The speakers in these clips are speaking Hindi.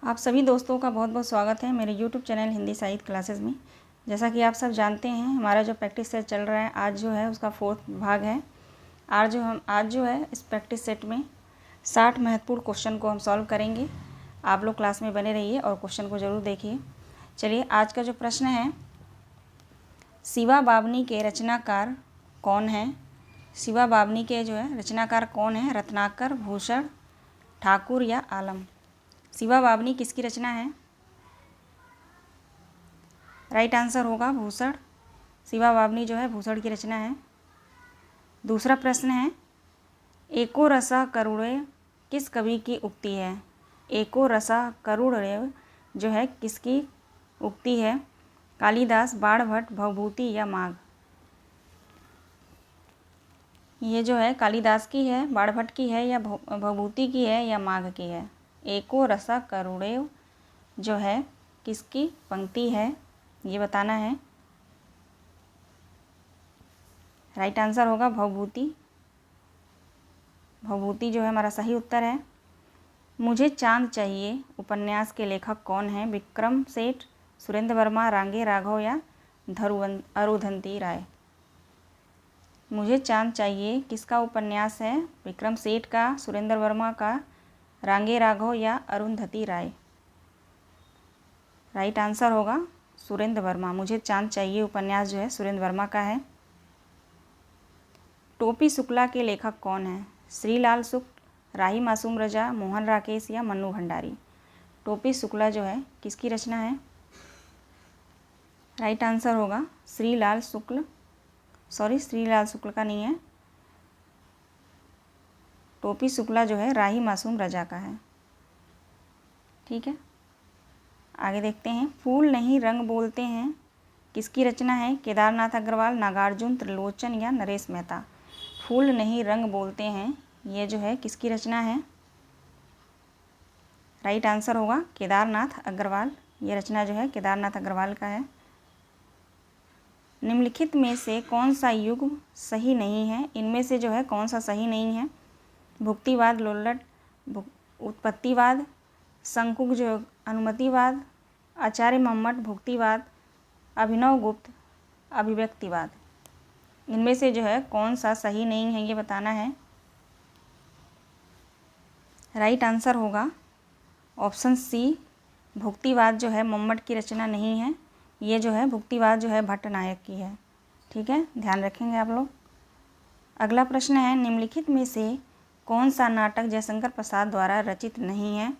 आप सभी दोस्तों का बहुत बहुत स्वागत है मेरे YouTube चैनल हिंदी साहित्य क्लासेस में। जैसा कि आप सब जानते हैं, हमारा जो प्रैक्टिस सेट चल रहा है आज जो है उसका 4th भाग है। आज जो है इस प्रैक्टिस सेट में 60 महत्वपूर्ण क्वेश्चन को हम सॉल्व करेंगे। आप लोग क्लास में बने रहिए और क्वेश्चन को ज़रूर देखिए। चलिए, आज का जो प्रश्न है, शिवा बावनी के रचनाकार कौन हैं? शिवा बावनी के जो है रचनाकार कौन है? रत्नाकर, भूषण, ठाकुर या आलम? शिवा बावनी किसकी रचना है? राइट आंसर होगा भूषण। शिवा बावनी जो है भूषण की रचना है। दूसरा प्रश्न है, एको रसा करुणे किस कवि की उक्ति है? एको रसा करुणे जो है किसकी उक्ति है? कालिदास, बाणभट्ट, भवभूति या माघ? ये जो है कालिदास की है, बाणभट्ट की है या भवभूति की है या माघ की है? एको रसा करुणे जो है किसकी पंक्ति है, ये बताना है। राइट आंसर होगा भवभूति। भवभूति जो है हमारा सही उत्तर है। मुझे चांद चाहिए उपन्यास के लेखक कौन है? विक्रम सेठ, सुरेंद्र वर्मा, रांगे राघव या अरुंधति राय? मुझे चांद चाहिए किसका उपन्यास है? विक्रम सेठ का, सुरेंद्र वर्मा का, रांगे राघव या अरुंधति राय? राइट आंसर होगा सुरेंद्र वर्मा। मुझे चांद चाहिए उपन्यास जो है सुरेंद्र वर्मा का है। टोपी शुक्ला के लेखक कौन है? श्रीलाल शुक्ल, राही मासूम रजा, मोहन राकेश या मन्नू भंडारी? टोपी शुक्ला जो है किसकी रचना है? राइट आंसर होगा श्रीलाल शुक्ल। श्रीलाल शुक्ल का नहीं है, टोपी शुक्ला जो है राही मासूम रजा का है। ठीक है, आगे देखते हैं। फूल नहीं रंग बोलते हैं किसकी रचना है? केदारनाथ अग्रवाल, नागार्जुन, त्रिलोचन या नरेश मेहता? फूल नहीं रंग बोलते हैं ये जो है किसकी रचना है? राइट आंसर होगा केदारनाथ अग्रवाल। ये रचना जो है केदारनाथ अग्रवाल का है। निम्नलिखित में से कौन सा युग सही नहीं है? इनमें से जो है कौन सा सही नहीं है? भुक्तिवाद, लोल्लट, उत्पत्तिवाद, शंकुक जो अनुमतिवाद, आचार्य मोहम्मद भुक्तिवाद, अभिनव गुप्त अभिव्यक्तिवाद? इनमें से जो है कौन सा सही नहीं है ये बताना है। राइट आंसर होगा ऑप्शन सी, भुक्तिवाद जो है मोहम्मद की रचना नहीं है। ये जो है भुक्तिवाद जो है भट्ट नायक की है। ठीक है, ध्यान रखेंगे आप लोग। अगला प्रश्न है, निम्नलिखित में से कौन सा नाटक जयशंकर प्रसाद द्वारा रचित नहीं है?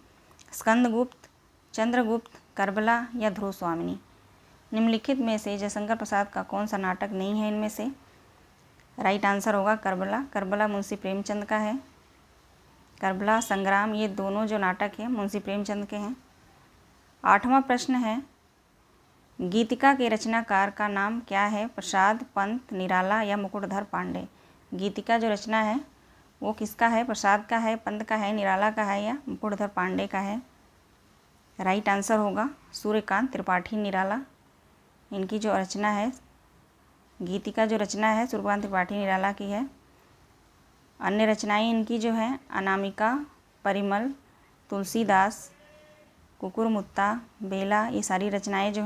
स्कंदगुप्त, चंद्रगुप्त, करबला या ध्रुव स्वामिनी? निम्नलिखित में से जयशंकर प्रसाद का कौन सा नाटक नहीं है इनमें से? राइट आंसर होगा करबला। करबला मुंशी प्रेमचंद का है। करबला, संग्राम, ये दोनों जो नाटक हैं मुंशी प्रेमचंद के हैं। 8वां प्रश्न है, गीतिका के रचनाकार का नाम क्या है? प्रसाद, पंत, निराला या मुकुटधर पांडे? गीतिका जो रचना है वो किसका है? प्रसाद का है, पंत का है, निराला का है या मुकुटधर पांडे का है? राइट आंसर होगा सूर्यकांत त्रिपाठी निराला। इनकी जो रचना है, गीतिका जो रचना है सूर्यकांत त्रिपाठी निराला की है। अन्य रचनाएं इनकी जो है अनामिका, परिमल, तुलसीदास, कुकुरमुत्ता, बेला, ये सारी रचनाएं जो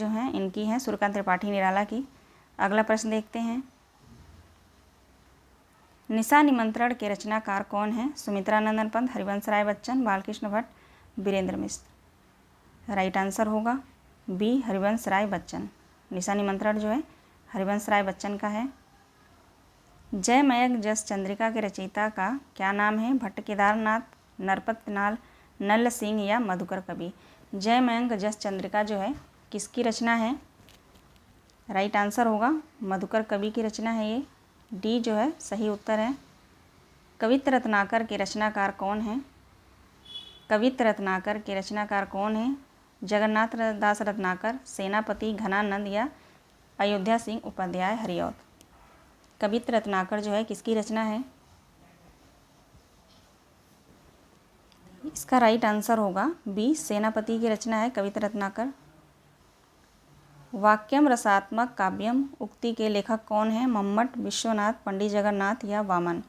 हैं इनकी हैं सूर्यकांत त्रिपाठी निराला की। अगला प्रश्न देखते हैं, निशा निमंत्रण के रचनाकार कौन है? सुमित्रा नंदन पंत, हरिवंश राय बच्चन, बालकृष्ण भट्ट, वीरेंद्र मिश्र? राइट आंसर होगा बी, हरिवंश राय बच्चन। निशा निमंत्रण जो है हरिवंश राय बच्चन का है। जयमयंक जस चंद्रिका के रचयिता का क्या नाम है? भट्ट केदारनाथ, नरपतनाल, नल्ल सिंह या मधुकर कवि? जयमयंक जस चंद्रिका जो है किसकी रचना है? राइट आंसर होगा मधुकर कवि की रचना है ये। डी जो है सही उत्तर है। कवित्त रत्नाकर के रचनाकार कौन है? कवित्त रत्नाकर के रचनाकार कौन है? जगन्नाथ दास रत्नाकर, सेनापति घनानंद या अयोध्या सिंह उपाध्याय हरिऔध? कवित्त रत्नाकर जो है किसकी रचना है? इसका राइट आंसर होगा बी, सेनापति की रचना है कवित्त रत्नाकर। वाक्यम रसात्मक काव्यम उक्ति के लेखक कौन है? मम्मट, विश्वनाथ, पंडित जगन्नाथ या वामन?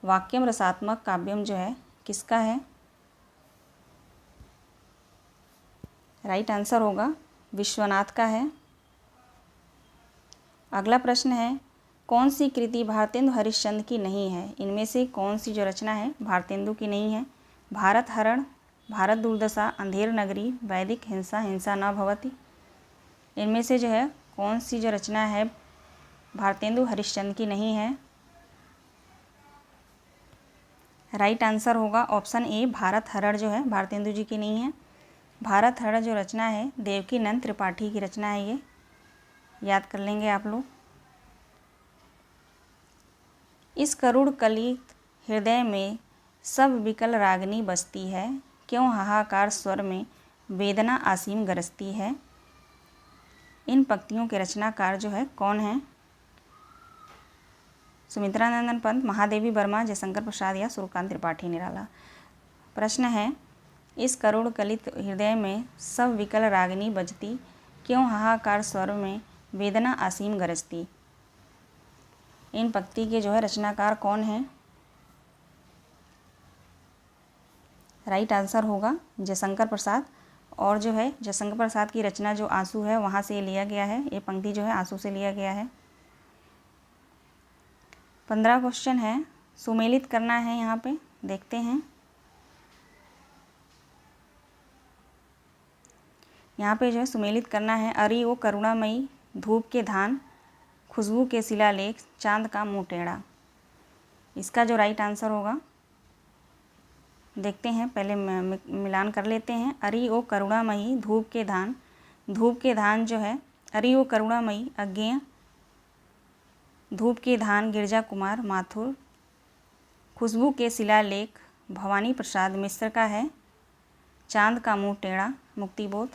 वाक्यम रसात्मक काव्यम जो है किसका है? राइट आंसर होगा विश्वनाथ का है। अगला प्रश्न है, कौन सी कृति भारतेंदु हरिश्चंद्र की नहीं है? इनमें से कौन सी जो रचना है भारतेंदु की नहीं है? भारत हरण, भारत दुर्दशा, अंधेर नगरी, वैदिक हिंसा, हिंसा न भवति। इनमें से जो है कौन सी जो रचना है भारतेंदु हरिश्चंद्र की नहीं है? राइट आंसर होगा ऑप्शन ए, भारत हरण जो है भारतेंदु जी की नहीं है। भारत हरण जो रचना है देवकीनंद त्रिपाठी की रचना है, ये याद कर लेंगे आप लोग। इस करुण कलित हृदय में सब विकल रागनी बजती है, क्यों हाहाकार स्वर में वेदना असीम गरजती है। इन पंक्तियों के रचनाकार जो है कौन है? सुमित्रानंदन पंत, महादेवी वर्मा, जयशंकर प्रसाद या सूर्यकांत त्रिपाठी निराला। प्रश्न है, इस करुण कलित हृदय में सब विकल रागनी बजती, क्यों हाहाकार स्वर में वेदना असीम गरजती। इन पंक्ति के जो है रचनाकार कौन है? राइट आंसर होगा जयशंकर प्रसाद। और जो है जयशंकर प्रसाद की रचना जो आंसू है वहाँ से लिया गया है, ये पंक्ति जो है आंसू से लिया गया है। 15 क्वेश्चन है, सुमेलित करना है यहाँ पे, देखते हैं। यहाँ पे जो है सुमेलित करना है, अरे ओ करुणामयी, धूप के धान, खुशबू के शिलालेख, चांद का मुँह टेढ़ा। इसका जो राइट आंसर होगा देखते हैं, पहले मिलान कर लेते हैं। अरे ओ करुणामयी, धूप के धान, धूप के धान जो है अरे ओ करुणामयी अज्ञेय, धूप के धान गिरजा कुमार माथुर, खुशबू के शिलालेख भवानी प्रसाद मिश्र का है, चांद का मुँह टेढ़ा मुक्तिबोध।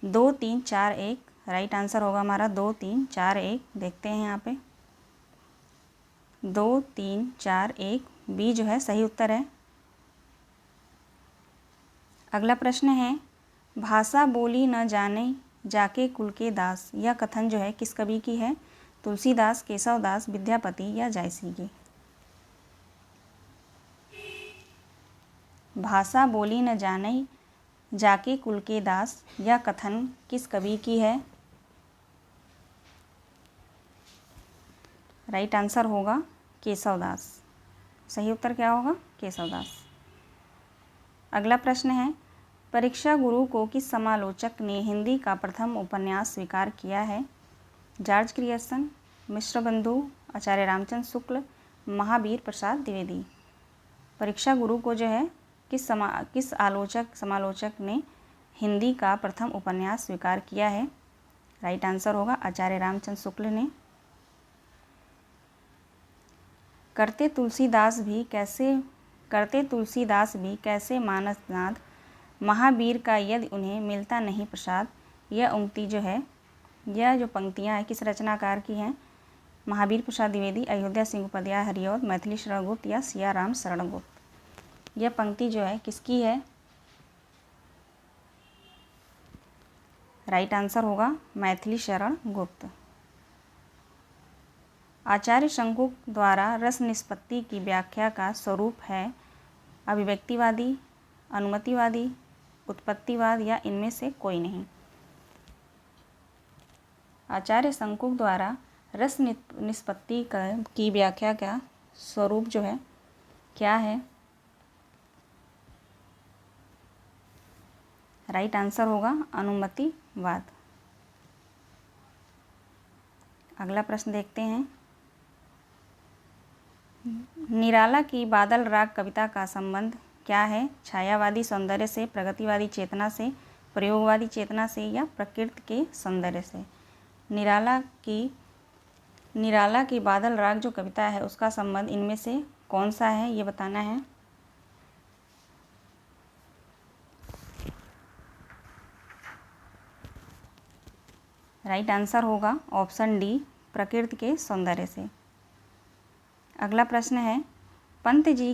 2 3 4 1 राइट आंसर होगा हमारा 2 3 4 1। देखते हैं यहाँ पे 2 3 4 1 बी जो है सही उत्तर है। अगला प्रश्न है, भाषा बोली न जाने जाके कुल के दास, यह कथन जो है किस कवि की है? तुलसीदास, केशवदास, विद्यापति या जायसी की। भाषा बोली न जाने जाके कुल के दास, यह कथन किस कवि की है? राइट आंसर होगा केशवदास। सही उत्तर क्या होगा? केशवदास। अगला प्रश्न है, परीक्षा गुरु को किस समालोचक ने हिंदी का प्रथम उपन्यास स्वीकार किया है? जॉर्ज ग्रियर्सन, मिश्र बंधु, आचार्य रामचंद्र शुक्ल, महावीर प्रसाद द्विवेदी। परीक्षा गुरु को जो है किस समालोचक ने हिंदी का प्रथम उपन्यास स्वीकार किया है? राइट आंसर होगा आचार्य रामचंद्र शुक्ल ने। करते तुलसीदास भी कैसे मानसनाद, महावीर का यदि उन्हें मिलता नहीं प्रसाद। यह उक्ति जो है, यह जो पंक्तियाँ हैं किस रचनाकार की हैं? महावीर प्रसाद द्विवेदी, अयोध्या सिंह उपाध्याय हरिऔध, मैथिली शरण गुप्त या सिया राम शरण गुप्त। यह पंक्ति जो है किसकी है? राइट आंसर होगा मैथिली शरण गुप्त। आचार्य शंकुक द्वारा रस निष्पत्ति की व्याख्या का स्वरूप है अभिव्यक्तिवादी, अनुमतिवादी, उत्पत्तिवाद या इनमें से कोई नहीं। आचार्य शंकुक द्वारा रस निष्पत्ति की व्याख्या का स्वरूप जो है क्या है? राइट आंसर होगा अनुमतिवाद। अगला प्रश्न देखते हैं, निराला की बादल राग कविता का संबंध क्या है? छायावादी सौंदर्य से, प्रगतिवादी चेतना से, प्रयोगवादी चेतना से या प्रकृति के सौंदर्य से। निराला की बादल राग जो कविता है उसका संबंध इनमें से कौन सा है, ये बताना है। राइट आंसर होगा ऑप्शन डी, प्रकृति के सौंदर्य से। अगला प्रश्न है, पंत जी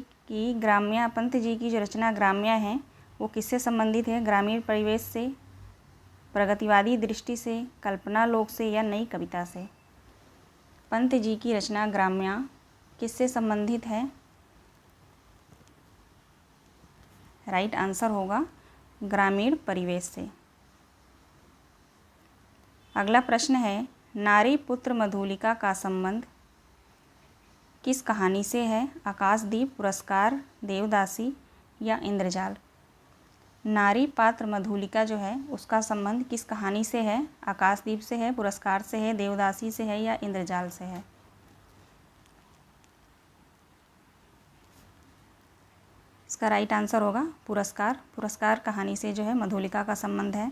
की जो रचना ग्राम्य है वो किससे संबंधित है? ग्रामीण परिवेश से, प्रगतिवादी दृष्टि से, कल्पना लोक से या नई कविता से। पंत जी की रचना ग्राम्य किससे संबंधित है? राइट आंसर होगा ग्रामीण परिवेश से। अगला प्रश्न है, नारी पुत्र मधुलिका का संबंध किस कहानी से है? आकाशदीप, पुरस्कार, देवदासी या इंद्रजाल? नारी पात्र मधुलिका जो है उसका संबंध किस कहानी से है? आकाशदीप से है, पुरस्कार से है, देवदासी से है या इंद्रजाल से है? इसका राइट आंसर होगा पुरस्कार। पुरस्कार कहानी से जो है मधुलिका का संबंध है।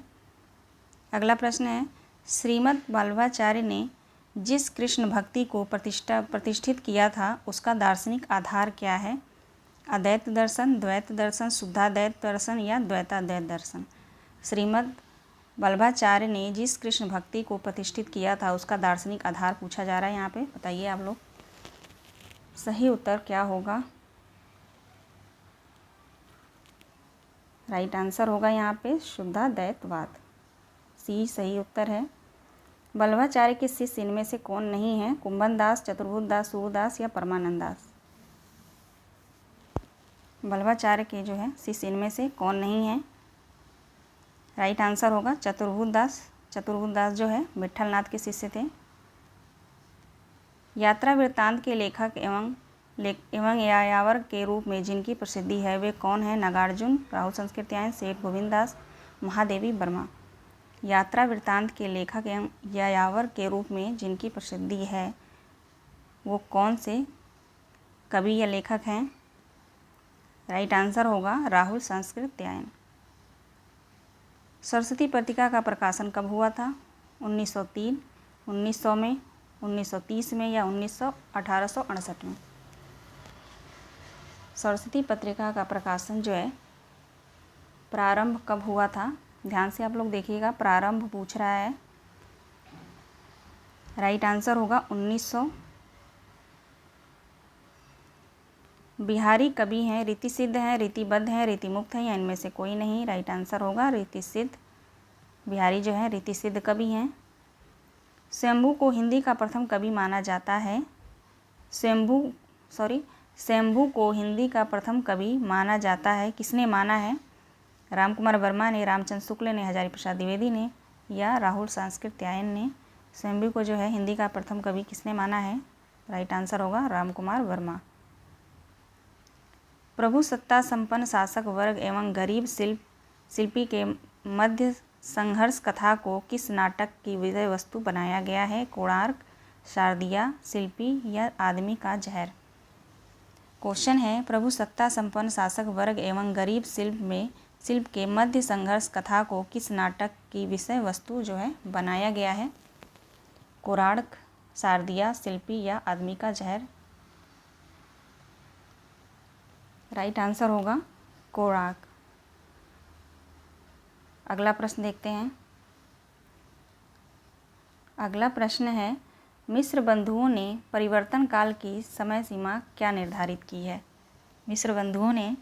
अगला प्रश्न है, श्रीमद् वल्लभाचार्य ने जिस कृष्ण भक्ति को प्रतिष्ठित किया था उसका दार्शनिक आधार क्या है? अद्वैत दर्शन, द्वैत दर्शन, शुद्धाद्वैत दर्शन या द्वैताद्वैत दर्शन? श्रीमद् वल्लभाचार्य ने जिस कृष्ण भक्ति को प्रतिष्ठित किया था उसका दार्शनिक आधार पूछा जा रहा है यहाँ पे। बताइए आप लोग, सही उत्तर क्या होगा? राइट आंसर होगा यहाँ पे शुद्धाद्वैतवाद, सी सही उत्तर है। वल्लभाचार्य के शिष्य इनमें से कौन नहीं है? कुंभन दास, चतुर्भुज दास, सूरदास या परमानंद दास? वल्लभाचार्य के जो है शिष्य इनमें से कौन नहीं है? राइट आंसर होगा चतुर्भुज दास। चतुर्भुज दास जो है विट्ठलनाथ के शिष्य थे। यात्रा वृत्तांत के लेखक एवं यायावर के रूप में जिनकी प्रसिद्धि है वे कौन है? नागार्जुन, राहुल संस्कृत्यायन, सेठ गोविंद दास, महादेवी वर्मा? यात्रा वृत्तांत के लेखक एवं यायावर के रूप में जिनकी प्रसिद्धि है वो कौन से कवि या लेखक हैं? राइट आंसर होगा राहुल संस्कृत्यायन। सरस्वती पत्रिका का प्रकाशन कब हुआ था? 1903, 1900 में, 1930 में या 1868 में? सरस्वती पत्रिका का प्रकाशन जो है प्रारंभ कब हुआ था? ध्यान से आप लोग देखिएगा, प्रारंभ पूछ रहा है। राइट आंसर होगा 1900। बिहारी कवि हैं, रीतिसिद्ध हैं, रीतिबद्ध हैं, रीतिमुक्त हैं या इनमें से कोई नहीं? राइट आंसर होगा रीतिसिद्ध। बिहारी जो है रीतिसिद्ध कवि हैं। स्वयंभू को हिंदी का प्रथम कवि माना जाता है। स्वयंभू को हिंदी का प्रथम कवि माना जाता है, किसने माना है? रामकुमार वर्मा ने, रामचंद्र शुक्ल ने, हजारी प्रसाद द्विवेदी ने या राहुल सांस्कृत्यायन ने? स्वयंभू को जो है हिंदी का प्रथम कवि किसने माना है? राइट आंसर होगा रामकुमार वर्मा। प्रभु सत्ता संपन्न शासक वर्ग एवं गरीब शिल्पी के मध्य संघर्ष कथा को किस नाटक की विषय वस्तु बनाया गया है? कोणार्क, शारदिया, शिल्पी या आदमी का जहर? क्वेश्चन है, प्रभु सत्ता संपन्न शासक वर्ग एवं गरीब शिल्प के मध्य संघर्ष कथा को किस नाटक की विषय वस्तु जो है बनाया गया है? कोणार्क, शारदिया, शिल्पी या आदमी का जहर? राइट आंसर होगा कोणार्क। अगला प्रश्न देखते हैं। अगला प्रश्न है, मिस्र बंधुओं ने परिवर्तन काल की समय सीमा क्या निर्धारित की है? मिस्र बंधुओं ने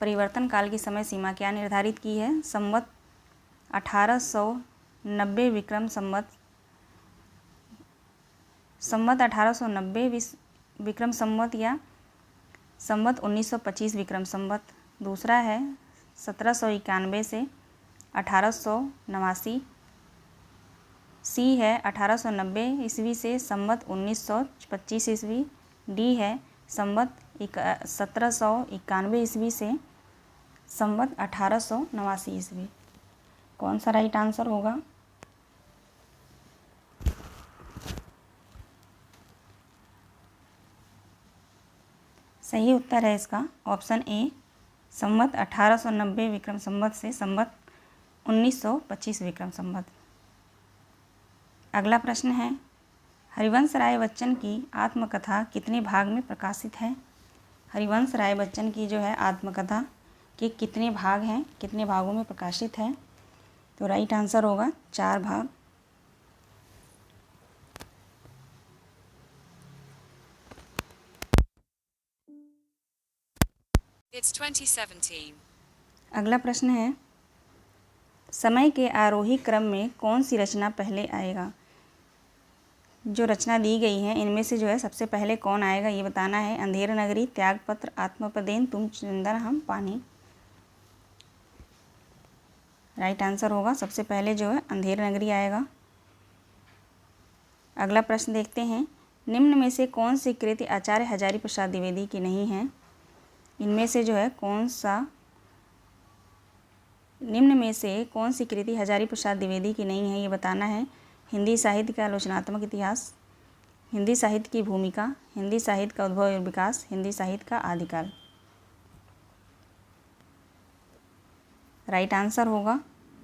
परिवर्तन काल की समय सीमा क्या निर्धारित की है? संवत 1890 विक्रम संवत 1890 विक्रम संवत या संवत 1925 विक्रम संवत? दूसरा है 1791 से 1889। सी है 1890 ईस्वी से संवत 1925 ईस्वी। डी है संवत 1791 ईस्वी से संवत 1889 ईस्वी। कौन सा राइट आंसर होगा? सही उत्तर है इसका ऑप्शन ए, संवत 1890 विक्रम संवत से संवत 1925 विक्रम संवत। अगला प्रश्न है, हरिवंश राय बच्चन की आत्मकथा कितने भाग में प्रकाशित है? हरिवंश राय बच्चन की जो है आत्मकथा के कितने भाग हैं, कितने भागों में प्रकाशित है? तो राइट आंसर होगा 4 भाग। It's 2017. अगला प्रश्न है, समय के आरोही क्रम में कौन सी रचना पहले आएगा? जो रचना दी गई है इनमें से जो है सबसे पहले कौन आएगा ये बताना है। अंधेर नगरी, त्यागपत्र, आत्मपदेन, तुम चंदन हम पानी? राइट आंसर होगा सबसे पहले जो है अंधेर नगरी आएगा। अगला प्रश्न देखते हैं, निम्न में से कौन सी कृति आचार्य हजारी प्रसाद द्विवेदी की नहीं है? इनमें से जो है निम्न में से कौन सी कृति हजारी प्रसाद द्विवेदी की नहीं है, ये बताना है। हिंदी साहित्य का आलोचनात्मक इतिहास, हिंदी साहित्य की भूमिका, हिंदी साहित्य का उद्भव और विकास, हिंदी साहित्य का आदिकाल। राइट आंसर होगा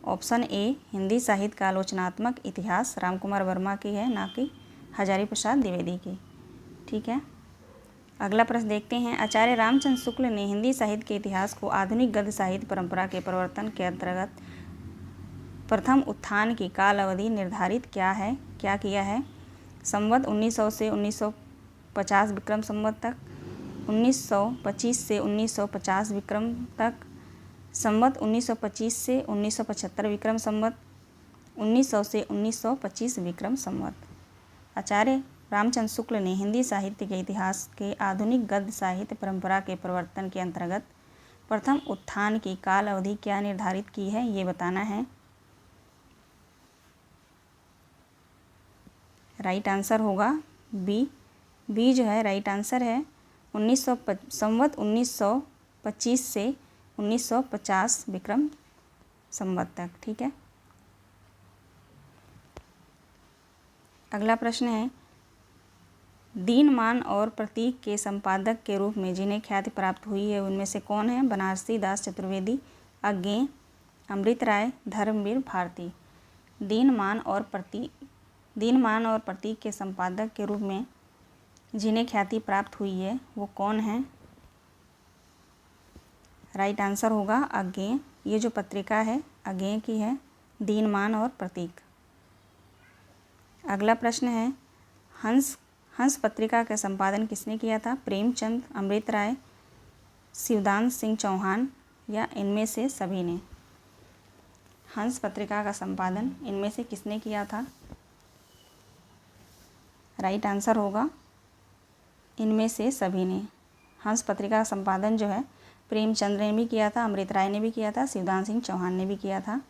ऑप्शन ए, हिंदी साहित्य का आलोचनात्मक इतिहास रामकुमार वर्मा की है, ना कि हजारी प्रसाद द्विवेदी की। ठीक है, अगला प्रश्न देखते हैं, आचार्य रामचंद्र शुक्ल ने हिंदी साहित्य के इतिहास को आधुनिक गद्य साहित्य परंपरा के प्रवर्तन के अंतर्गत प्रथम उत्थान की काल अवधि निर्धारित क्या किया है? संवत 1900 से 1950 विक्रम संवत तक, 1925 से 1950 विक्रम तक, संवत 1925 से 1975 विक्रम संवत, 1900 से 1925 विक्रम संवत। आचार्य रामचंद्र शुक्ल ने हिंदी साहित्य के इतिहास के आधुनिक गद्य साहित्य परंपरा के प्रवर्तन के अंतर्गत प्रथम उत्थान की काल अवधि क्या निर्धारित की है, ये बताना है। राइट आंसर होगा बी जो है राइट आंसर है। संवत 1925 से 1950 विक्रम संवत तक। ठीक है, अगला प्रश्न है, दीनमान और प्रतीक के संपादक के रूप में जिन्हें ख्याति प्राप्त हुई है उनमें से कौन है? बनारसी दास चतुर्वेदी, अज्ञेय, अमृत राय, धर्मवीर भारती। दीनमान और प्रतीक के संपादक के रूप में जिन्हें ख्याति प्राप्त हुई है वो कौन है? राइट आंसर होगा अज्ञेय। ये जो पत्रिका है अज्ञेय की है, दीनमान और प्रतीक। अगला प्रश्न है, हंस पत्रिका का संपादन किसने किया था? प्रेमचंद, अमृत राय, शिवदान सिंह चौहान या इनमें से सभी ने? हंस पत्रिका का संपादन इनमें से किसने किया था? राइट आंसर होगा इनमें से सभी ने। हंस पत्रिका का संपादन जो है प्रेमचंद ने भी किया था, अमृत राय ने भी किया था, शिवदान सिंह चौहान ने भी किया था,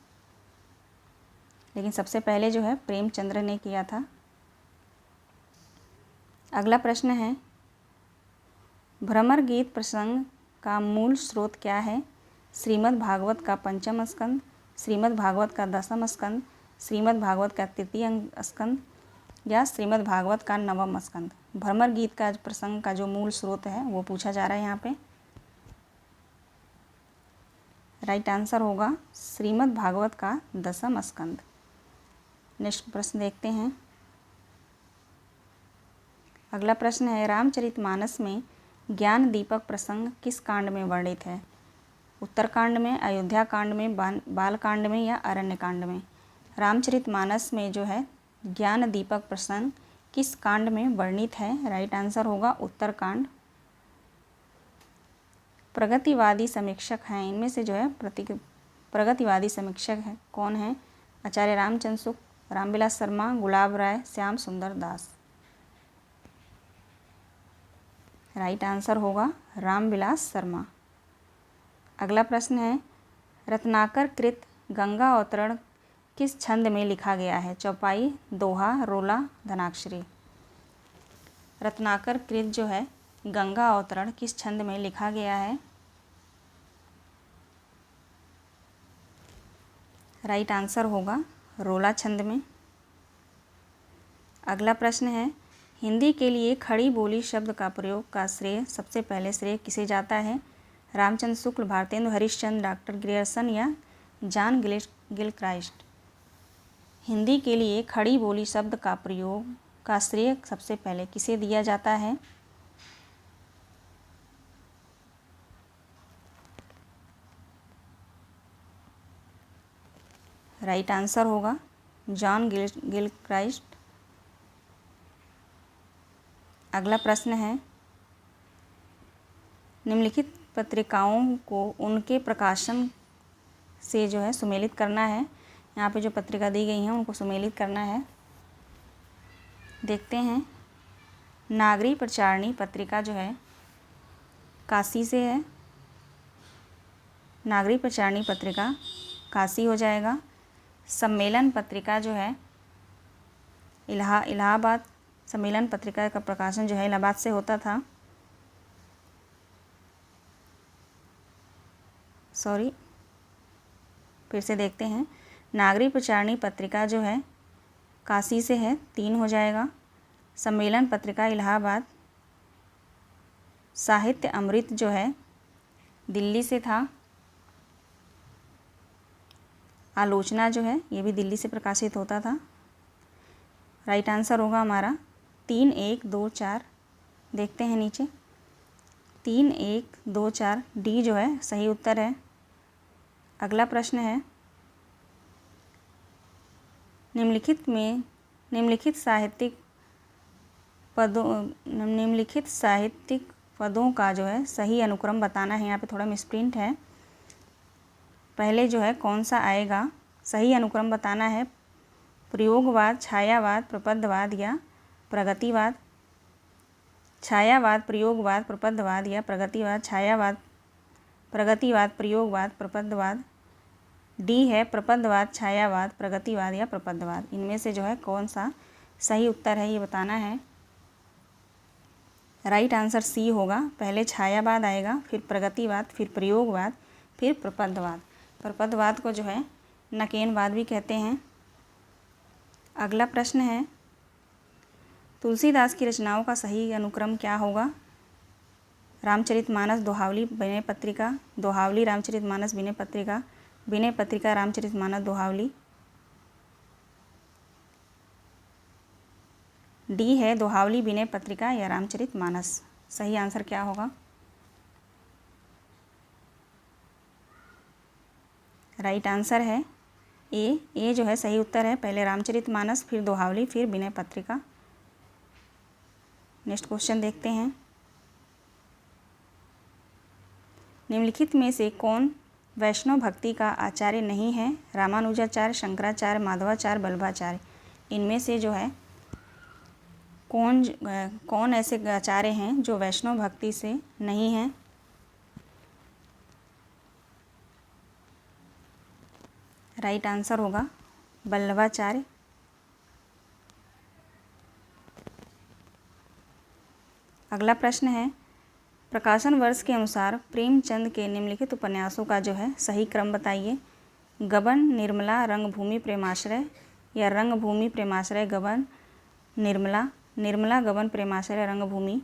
लेकिन सबसे पहले जो है प्रेमचंद्र ने किया था। अगला प्रश्न है, भ्रमर गीत प्रसंग का मूल स्रोत क्या है? श्रीमद् भागवत का पंचम स्कंद, श्रीमद् भागवत का दसम स्कंद, श्रीमद् भागवत का तृतीय स्कंद या श्रीमद् भागवत का नवम स्कंद। भ्रमर गीत का प्रसंग का जो मूल स्रोत है वो पूछा जा रहा है यहाँ पे। राइट आंसर होगा श्रीमद् भागवत का दसम स्कंद। नेक्स्ट प्रश्न देखते हैं। अगला प्रश्न है, रामचरितमानस में ज्ञान दीपक प्रसंग किस कांड में वर्णित है? उत्तरकांड में, अयोध्या कांड में, बाल कांड में या अरण्य कांड में? रामचरितमानस में जो है ज्ञान दीपक प्रसंग किस कांड में वर्णित है? राइट आंसर होगा उत्तरकांड। प्रगतिवादी समीक्षक हैं, इनमें से जो है प्रगतिवादी समीक्षक है कौन है? आचार्य रामचंद्र शुक्ल, रामविलास शर्मा, गुलाब राय, श्याम सुंदर दास। राइट आंसर होगा रामविलास शर्मा। अगला प्रश्न है, रत्नाकर कृत गंगा अवतरण किस छंद में लिखा गया है? चौपाई, दोहा, रोला, धनाक्षरी। रत्नाकर कृत जो है गंगा अवतरण किस छंद में लिखा गया है? राइट आंसर होगा रोला छंद में। अगला प्रश्न है, हिंदी के लिए खड़ी बोली शब्द का प्रयोग का सबसे पहले श्रेय किसे जाता है? रामचंद्र शुक्ल, भारतेंदु हरिश्चंद्र, डॉक्टर ग्रियर्सन या जॉन गिलक्राइस्ट। हिंदी के लिए खड़ी बोली शब्द का प्रयोग का श्रेय सबसे पहले किसे दिया जाता है? राइट आंसर होगा जॉन गिलक्राइस्ट। अगला प्रश्न है, निम्नलिखित पत्रिकाओं को उनके प्रकाशन से जो है सुमेलित करना है। यहाँ पे जो पत्रिका दी गई हैं उनको सुमेलित करना है। देखते हैं, नागरी प्रचारणी पत्रिका जो है काशी से है। नागरी प्रचारणी पत्रिका काशी हो जाएगा। सम्मेलन पत्रिका जो है इलाहाबाद, सम्मेलन पत्रिका का प्रकाशन जो है इलाहाबाद से होता था। फिर से देखते हैं। नागरिक प्रचारणी पत्रिका जो है काशी से है, 3 हो जाएगा। सम्मेलन पत्रिका इलाहाबाद। साहित्य अमृत जो है दिल्ली से था। आलोचना जो है ये भी दिल्ली से प्रकाशित होता था। राइट आंसर होगा हमारा 3, 1, 2, 4। देखते हैं नीचे 3, 1, 2, 4 डी जो है सही उत्तर है। अगला प्रश्न है, निम्नलिखित साहित्यिक पदों का जो है सही अनुक्रम बताना है। यहाँ पे थोड़ा मिसप्रिंट है। पहले जो है कौन सा आएगा, सही अनुक्रम बताना है। प्रयोगवाद, छायावाद, प्रपद्धवाद या प्रगतिवाद। छायावाद, प्रयोगवाद, प्रपद्धवाद या प्रगतिवाद। छायावाद, प्रगतिवाद, प्रयोगवाद, प्रपद्धवाद। डी है प्रपद्धवाद, छायावाद, प्रगतिवाद या प्रपद्धवाद। इनमें से जो है कौन सा सही उत्तर है ये बताना है। राइट आंसर सी होगा। पहले छायावाद आएगा, फिर प्रगतिवाद, फिर प्रयोगवाद, फिर प्रपद्धवाद। प्रपद्धवाद को जो है नकेनवाद भी कहते हैं। अगला प्रश्न है, तुलसीदास की रचनाओं का सही अनुक्रम क्या होगा। रामचरितमानस, दोहावली, विनय पत्रिका। दोहावली, रामचरितमानस, विनय पत्रिका। विनय पत्रिका, रामचरितमानस, दोहावली। डी है दोहावली, विनय पत्रिका या रामचरितमानस। सही आंसर क्या होगा। राइट आंसर है ए जो है सही उत्तर है। पहले रामचरितमानस, फिर दोहावली, फिर विनय पत्रिका। नेक्स्ट क्वेश्चन देखते हैं। निम्नलिखित में से कौन वैष्णव भक्ति का आचार्य नहीं है। रामानुजाचार्य, शंकराचार्य, माधवाचार्य, वल्लभाचार्य। इनमें से जो है कौन ऐसे आचार्य हैं जो वैष्णव भक्ति से नहीं हैं। राइट आंसर होगा वल्लभाचार्य। अगला प्रश्न है, प्रकाशन वर्ष के अनुसार प्रेमचंद के निम्नलिखित उपन्यासों का जो है सही क्रम बताइए। गबन, निर्मला, रंगभूमि, प्रेमाश्रय या रंगभूमि, प्रेमाश्रय, गबन, निर्मला। निर्मला, गबन, प्रेमाश्रय, रंगभूमि,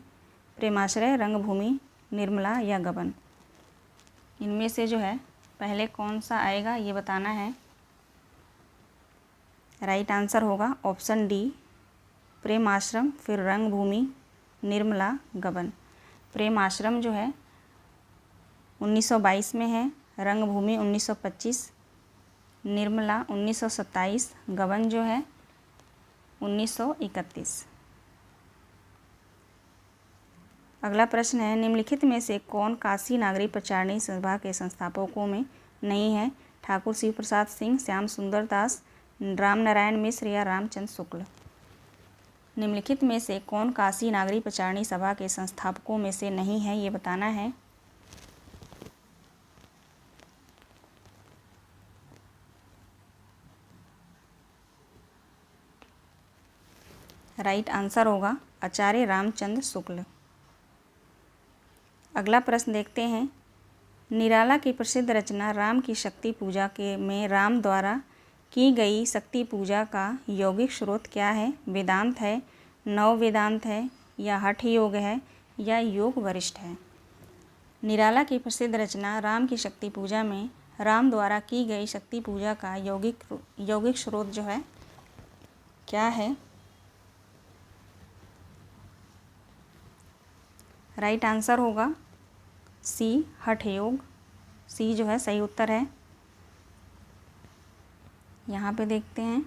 प्रेमाश्रय, रंगभूमि, निर्मला या गबन। इनमें से जो है पहले कौन सा आएगा ये बताना है। राइट आंसर होगा ऑप्शन डी प्रेमाश्रम, फिर रंगभूमि, निर्मला, गबन। प्रेमाश्रम जो है 1922 में है, रंगभूमि 1925, निर्मला 1927, गबन जो है 1931। अगला प्रश्न है, निम्नलिखित में से कौन काशी नागरिक प्रचारणी सभा के संस्थापकों में नहीं है। ठाकुर शिव प्रसाद सिंह, श्याम सुंदर दास, राम नारायण मिश्र या रामचंद्र शुक्ल। निम्नलिखित में से कौन काशी नागरिक प्रचारणी सभा के संस्थापकों में से नहीं है ये बताना है। राइट आंसर होगा आचार्य रामचंद्र शुक्ल। अगला प्रश्न देखते हैं, निराला की प्रसिद्ध रचना राम की शक्ति पूजा के में राम द्वारा की गई शक्ति पूजा का यौगिक स्रोत क्या है। वेदांत है, नव वेदांत है या हठ योग है या योग वरिष्ठ है। निराला की प्रसिद्ध रचना राम की शक्ति पूजा में राम द्वारा की गई शक्ति पूजा का यौगिक स्रोत जो है क्या है। राइट आंसर होगा सी हठ योग। सी जो है सही उत्तर है। यहाँ पे देखते हैं,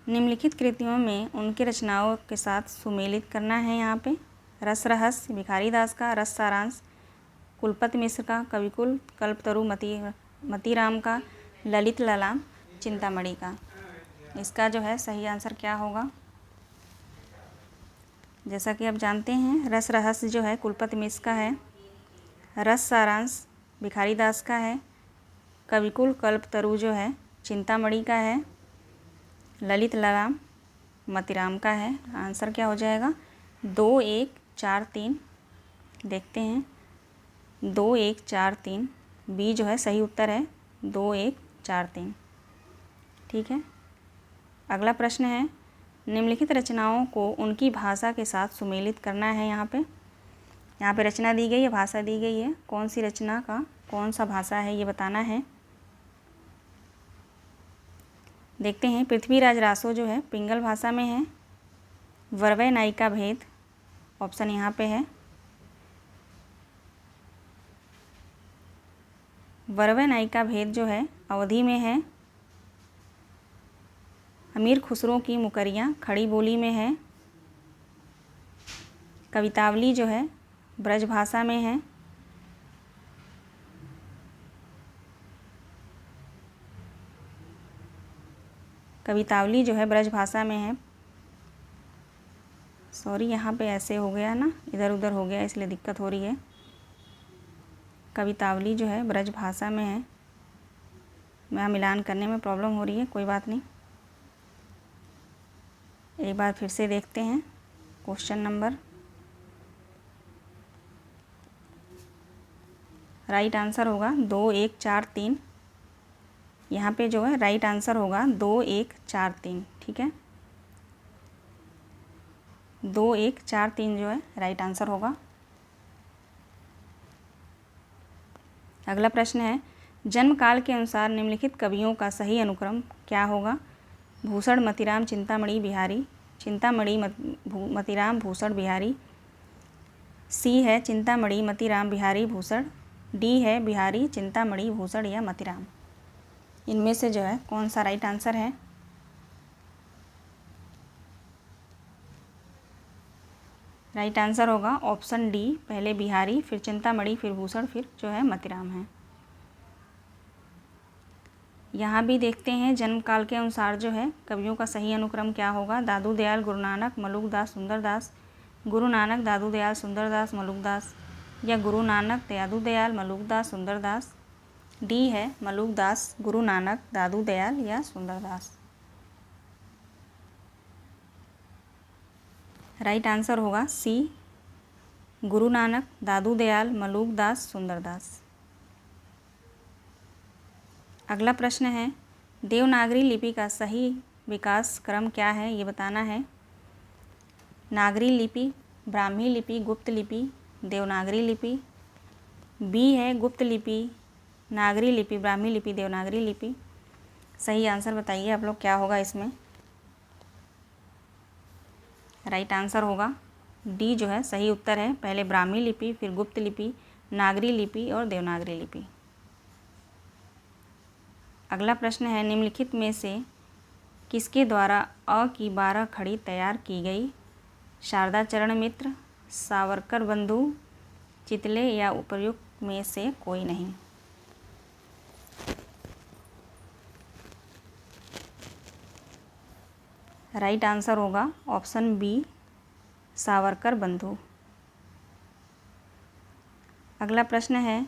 निम्नलिखित कृतियों में उनकी रचनाओं के साथ सुमेलित करना है। यहाँ पे रस रहस्य भिखारी दास का, रस सारांश कुलपति मिश्र का, कविकुल कल्पतरु मतीराम का, ललित ललाम चिंतामणि का। इसका जो है सही आंसर क्या होगा। जैसा कि आप जानते हैं, रस रहस्य जो है कुलपति मिश्र का है, रस सारांश भिखारी दास का है, कविकुल कल्पतरु जो है चिंतामणि का है, ललित ललाम मतिराम का है। आंसर क्या हो जाएगा? 2 1 4 3। देखते हैं 2 1 4 3, बी जो है सही उत्तर है 2 1 4 3। ठीक है। अगला प्रश्न है, निम्नलिखित रचनाओं को उनकी भाषा के साथ सुमेलित करना है। यहाँ पे रचना दी गई है, भाषा दी गई है, कौन सी रचना का कौन सा भाषा है ये बताना है। देखते हैं, पृथ्वीराज रासो जो है पिंगल भाषा में है। वरवय नायिका भेद ऑप्शन यहाँ पे है, वरवय नायिका भेद जो है अवधी में है। अमीर खुसरो की मुकरियाँ खड़ी बोली में है। कवितावली जो है ब्रज भाषा में है। कवितावली जो है ब्रज भाषा में है। सॉरी, यहाँ पे ऐसे हो गया ना, इधर उधर हो गया इसलिए दिक्कत हो रही है। कवितावली जो है ब्रज भाषा में है। मैं मिलान करने में प्रॉब्लम हो रही है, कोई बात नहीं। एक बार फिर से देखते हैं क्वेश्चन नंबर। राइट आंसर होगा 2 1 4 3। यहाँ पे जो है राइट आंसर होगा 2 1 4 3। ठीक है, 2 1 4 3 जो है राइट आंसर होगा। अगला प्रश्न है, जन्म काल के अनुसार निम्नलिखित कवियों का सही अनुक्रम क्या होगा? भूषण मतिराम चिंतामणि बिहारी, चिंतामणि मतिराम भूषण बिहारी। सी है चिंतामणि मतिराम बिहारी भूषण। डी है बिहारी चिंतामणि भूषण या मतिराम। इनमें से जो है कौन सा राइट आंसर है? राइट आंसर होगा ऑप्शन डी, पहले बिहारी फिर चिंतामणि फिर भूषण फिर जो है मतिराम है। यहाँ भी देखते हैं जन्म काल के अनुसार जो है कवियों का सही अनुक्रम क्या होगा। दादू दयाल गुरु नानक मलुकदास सुंदरदास, गुरु नानक दादू दयाल सुंदरदास मलुकदास, या गुरु नानक दादू दयाल मलुकदास सुंदरदास। डी है मलुकदास गुरु नानक दादू दयाल या सुंदरदास। राइट आंसर होगा सी, गुरु नानक दादू दयाल मलुकदास सुंदरदास। अगला प्रश्न है, देवनागरी लिपि का सही विकास क्रम क्या है ये बताना है। नागरी लिपि, ब्राह्मी लिपि, गुप्त लिपि, देवनागरी लिपि। बी है गुप्त लिपि, नागरी लिपि, ब्राह्मी लिपि, देवनागरी लिपि। सही आंसर बताइए आप लोग क्या होगा इसमें। राइट आंसर होगा डी जो है सही उत्तर है, पहले ब्राह्मी लिपि फिर गुप्त लिपि, नागरी लिपि और देवनागरी लिपि। अगला प्रश्न है, निम्नलिखित में से किसके द्वारा अ की 12 खड़ी तैयार की गई? शारदा चरण मित्र, सावरकर बंधु, चितले या उपर्युक्त में से कोई नहीं। राइट आंसर होगा ऑप्शन बी, सावरकर बंधु। अगला प्रश्न है,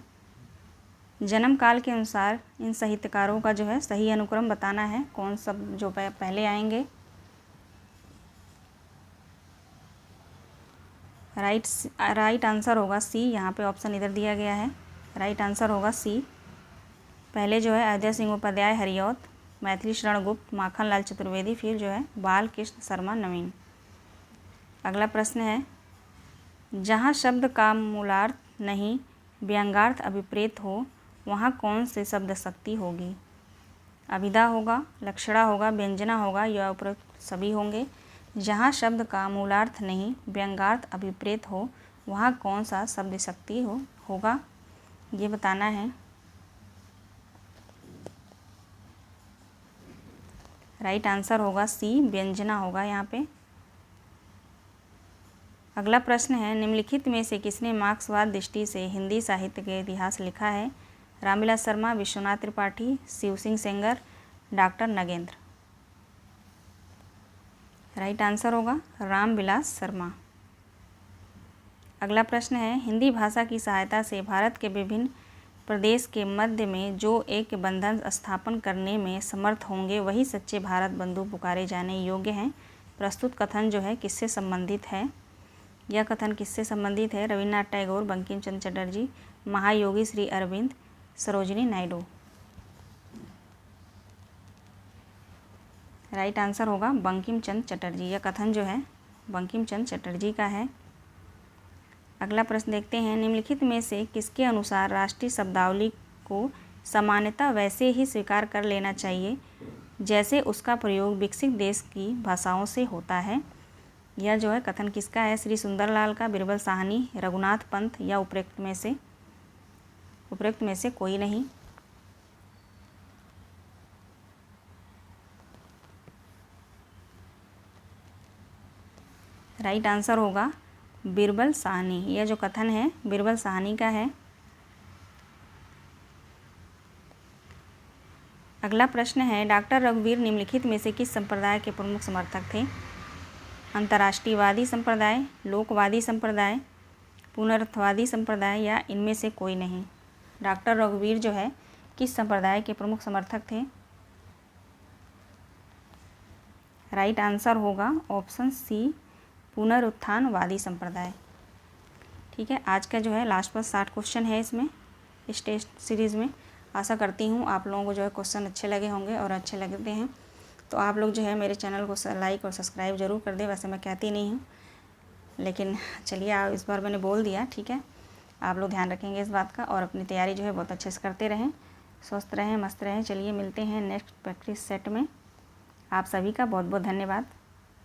जन्म काल के अनुसार इन साहित्यकारों का जो है सही अनुक्रम बताना है, कौन सब जो पहले आएंगे। राइट आंसर होगा सी, यहाँ पे ऑप्शन इधर दिया गया है। राइट आंसर होगा सी, पहले जो है अयोध्या सिंह उपाध्याय हरिऔध, मैथिली शरण गुप्त, माखन लाल चतुर्वेदी, फिर जो है बाल कृष्ण शर्मा नवीन। अगला प्रश्न है, जहाँ शब्द का मूलार्थ नहीं व्यंग्यार्थ अभिप्रेत हो वहाँ कौन से शब्द शक्ति होगी? अभिधा होगा, लक्षणा होगा, व्यंजना होगा या उपरोक्त सभी होंगे। जहाँ शब्द का मूलार्थ नहीं व्यंग्यार्थ अभिप्रेत हो वहाँ कौन सा शब्द शक्ति होगा ये बताना है। राइट आंसर होगा सी, व्यंजना होगा यहाँ पे। अगला प्रश्न है, निम्नलिखित में से किसने मार्क्सवाद दृष्टि से हिंदी साहित्य के इतिहास लिखा है? Ramvilas Sharma, Vishwanath Tripathi, Shiv Singh Sengar, doctor Nagendra. Right answer होगा रामविलास शर्मा। अगला प्रश्न है, हिंदी भाषा की सहायता से भारत के विभिन्न प्रदेश के मध्य में जो एक बंधन स्थापन करने में समर्थ होंगे वही सच्चे भारत बंधु पुकारे जाने योग्य हैं। प्रस्तुत कथन जो है किससे संबंधित है? यह कथन किससे संबंधित है? रविन्द्रनाथ टैगोर, बंकिम चंद्र चटर्जी, महायोगी श्री अरविंद, सरोजिनी नायडू। राइट आंसर होगा बंकिम चंद्र चटर्जी। यह कथन जो है बंकिम चंद्र चटर्जी का है। अगला प्रश्न देखते हैं, निम्नलिखित में से किसके अनुसार राष्ट्रीय शब्दावली को सामान्यतः वैसे ही स्वीकार कर लेना चाहिए जैसे उसका प्रयोग विकसित देश की भाषाओं से होता है? यह जो है कथन किसका है? श्री सुंदरलाल का, बिरबल साहनी, रघुनाथ पंत या उपरोक्त में से कोई नहीं। राइट आंसर होगा बिरबल साहनी। यह जो कथन है बिरबल साहनी का है। अगला प्रश्न है, डॉक्टर रघुवीर निम्नलिखित में से किस संप्रदाय के प्रमुख समर्थक थे? अंतर्राष्ट्रीयवादी संप्रदाय, लोकवादी संप्रदाय, पुनरुत्थवादी संप्रदाय या इनमें से कोई नहीं। डॉक्टर रघुवीर जो है किस संप्रदाय के प्रमुख समर्थक थे? राइट आंसर होगा ऑप्शन सी, पुनरुत्थानवादी संप्रदाय। ठीक है, आज का जो है लास्ट पर 60 क्वेश्चन है इसमें, इस टेस्ट सीरीज़ में। आशा करती हूँ आप लोगों को जो है क्वेश्चन अच्छे लगे होंगे, और अच्छे लगते हैं तो आप लोग जो है मेरे चैनल को लाइक और सब्सक्राइब ज़रूर कर दें। वैसे मैं कहती नहीं हूँ, लेकिन चलिए आप इस बार मैंने बोल दिया। ठीक है, आप लोग ध्यान रखेंगे इस बात का, और अपनी तैयारी जो है बहुत अच्छे से करते रहें, स्वस्थ रहें, मस्त रहें। चलिए मिलते हैं नेक्स्ट प्रैक्टिस सेट में। आप सभी का बहुत बहुत धन्यवाद।